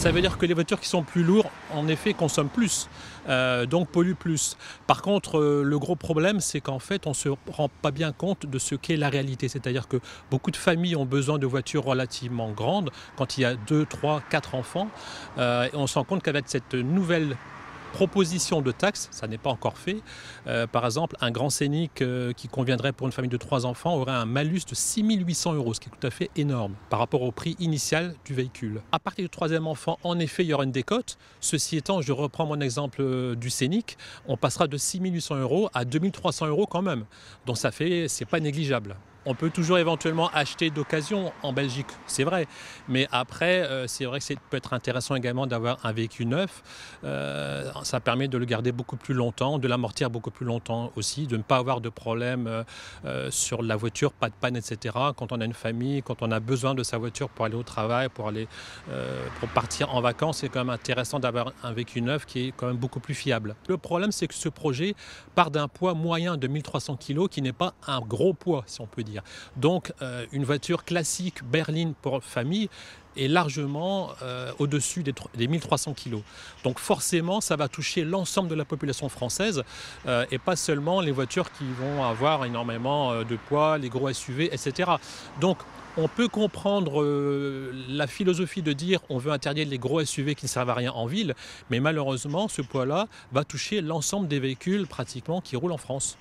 Ça veut dire que les voitures qui sont plus lourdes, en effet, consomment plus, donc polluent plus. Par contre, le gros problème, c'est qu'en fait, on ne se rend pas bien compte de ce qu'est la réalité. C'est-à-dire que beaucoup de familles ont besoin de voitures relativement grandes quand il y a 2, 3, 4 enfants. Et on se rend compte qu'avec cette nouvelle proposition de taxe, ça n'est pas encore fait. Par exemple, un grand scénic qui conviendrait pour une famille de 3 enfants aurait un malus de 6 800 €, ce qui est tout à fait énorme par rapport au prix initial du véhicule. À partir du troisième enfant, en effet, il y aura une décote. Ceci étant, je reprends mon exemple du scénic, on passera de 6 800 € à 2 300 € quand même. Donc c'est pas négligeable. On peut toujours éventuellement acheter d'occasion en Belgique, c'est vrai. Mais après, c'est vrai que ça peut être intéressant également d'avoir un véhicule neuf. Ça permet de le garder beaucoup plus longtemps, de l'amortir beaucoup plus longtemps aussi, de ne pas avoir de problème sur la voiture, pas de panne, etc. Quand on a une famille, quand on a besoin de sa voiture pour aller au travail, pour partir en vacances, c'est quand même intéressant d'avoir un véhicule neuf qui est quand même beaucoup plus fiable. Le problème, c'est que ce projet part d'un poids moyen de 1300 kg qui n'est pas un gros poids, si on peut dire. Donc une voiture classique berline pour famille est largement au-dessus des 1300 kg. Donc forcément, ça va toucher l'ensemble de la population française et pas seulement les voitures qui vont avoir énormément de poids, les gros SUV, etc. Donc on peut comprendre la philosophie de dire on veut interdire les gros SUV qui ne servent à rien en ville, mais malheureusement, ce poids-là va toucher l'ensemble des véhicules pratiquement qui roulent en France.